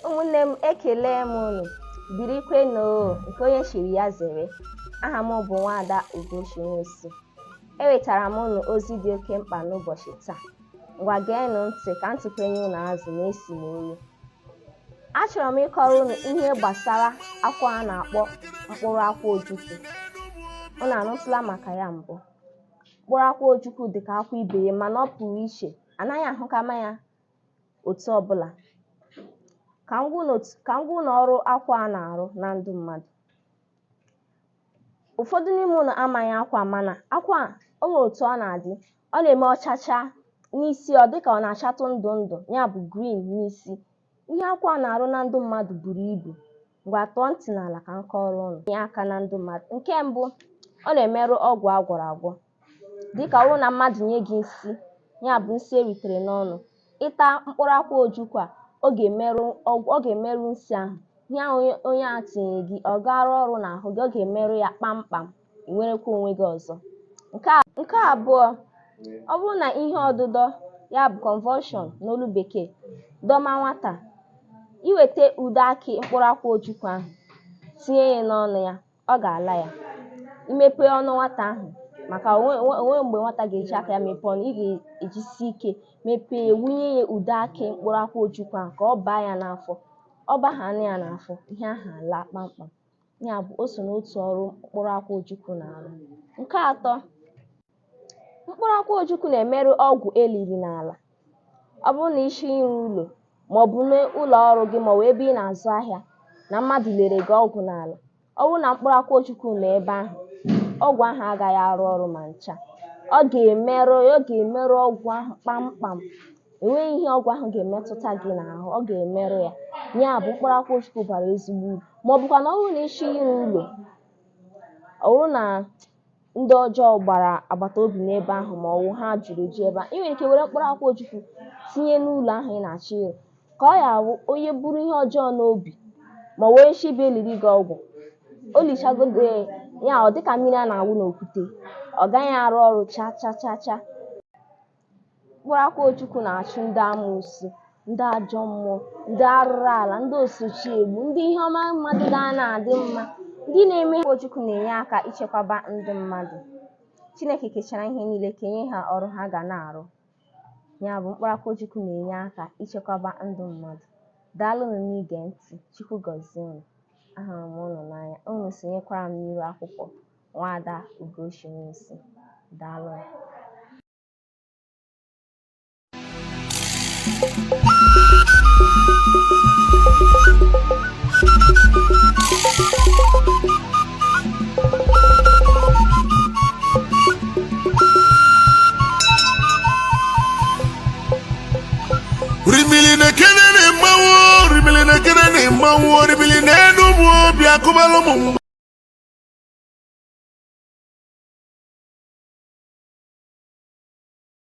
Ụmụnne m, ekele m unu. Birikwe n'oo nke onye chiri ya zere. Aha m bụ Nwaada Ojukwu. Ewetara m unu ozi dị oke mkpa n'ụbọchị taa. Ngwa geenụ ntị ka ntụkwenye unu azụ na-esi n'olu. Achọrọ m ịkọrọ unu ihe gbasara akwụ a na-akpọ mkpụrụ akwụ Ojukwu. Unu anụtụla maka ya mbụ? Mkpụrụ akwụ Ojukwu dị ka akwụ ibe ya, mana ọ pụrụ iche. Anaghị ahụkama ya otu ọbụla. Ka m gwa unu ọrụ akwụ a na-arụ na ndụ mmadụ. Ụfọdụ n'ime unu amaghị akwa, mana akwa a o nwere otu ọ na-adị. Ọ na-eme ọchacha n'isi, ọ dịka ọ na-achatụ ndụ ndụ, ya bụ green n'isi. Ihe akwa a na-arụ na ndụ mmadụ buru ibu. Ngwa tọọ ntị n'ala ka m kọọrọ unu ihe aka na ndụ mmadụ. Nke mbụ, ọ na-emerụ ọgwụ agwọrọ agwọ. Dịka ọ bụrụ na mmadụ nye gị nsị, ya bụ nsị eritere n'ọnụ, ịta mkpụrụ akwụ Ojukwu a, ọ ga-emerụ nsị ahụ. Ihe ahụ onye a tinye gị, ọ ga-arụ ọrụ n'ahụ gị, ọ ga-emerụ ya kpamkpam, nwerekwa onwe gị ọzọ. Nke abụọ, ọ bụrụ na ihe ọdụdọ, ya bụ convulsion n'olu bekee, dọma nwata, iweta ude akị mkpụrụ akwụ Ojukwu ahụ, tinye ya n'ọnụ ya, ọ ga-ala ya. Imepe ọnụ nwata ahụ, maka onwe mgbe nwata ga-eji aka ya mepee ọnụ, ị ga-ejisi ike mepee, wunye ya ude akị mkpụrụ akwụ Ojukwu ahụ ka ọ baa ya n'afọ. Ọ baghana ya n'afọ, ihe ahụ ala kpamkpam. Ya bụ o so n'otu ọrụ mkpụrụ akwụ Ojukwu na-arụ. Nke atọ, mkpụrụ akwụ Ojukwu na-emerụ ọgwụ eliri n'ala. Ọ bụrụ na isi ịrụ ụlọ, maọbụ n'ụlọ ọrụ gị, maọbụ ebe ị na-azụ ahịa, na mmadụ lere gị ọgwụ n'ala, ọ bụrụ na mkpụrụ akwụ Ojukwu nọ ebe ahụ, ọgwụ ahụ agaghị arụ ọrụ ma ncha. Ọ ga-emerụ ọgwụ ahụ kpamkpam. Enweghị ihe ọgwụ ahụ ga-emetụta gị n'ahụ, ọ ga-emerụ ya. Ya bụ mkpụrụ akwụ Ojukwu bara ezigbo uru. Ma ọ bụkwa na ọ bụrụ na isi ịrụ ụlọ, ọ bụrụ na ndị ọjọọ gbara agbata obi n'ebe ahụ, ma ọ bụ ha jụrụ eju ebe ahụ, ị nwere ike were mkpụrụ akwụ Ojukwu tinye n'ụlọ ahụ ị na-achọ ịrụ, ka ọ ya bụ onye buru ihe ọjọọ n'obi, ma ọ wee shibe eliri gị ọgwụ, o lichago ya, ọ dịka mmiri a na-awụ n'okwute, ọ gaghị arụ ọrụ cha. Mkpụrụ akwụ Ojukwu na-achụ ndị amoosu, ndị ajọ mmụọ, ndị arụrụ ala, ndị osochi egbu, ndị ihe ọma mmadụ na-adị mma. Ndị na-eme Ojukwu na-enye aka ichekwaba ndị mmadụ. Chineke kechara ihe niile, kenye ha ọrụ ha ga na-arụ. Ya bụ mkpụrụ akwụ Ojukwu na-enye aka ichekwaba ndụ mmadụ. Daalụnụ n'ige ntị. Chukwu gọzie unu. Ahụrụ m unu n'anya. Unu sonyekwara m n'iru akwụkwọ. Nwaada Ojukwu. Daalụ. Rimili na kene ne mawo, rimili na kene ne mawo, rimili ne dubu, biya kubalo mu.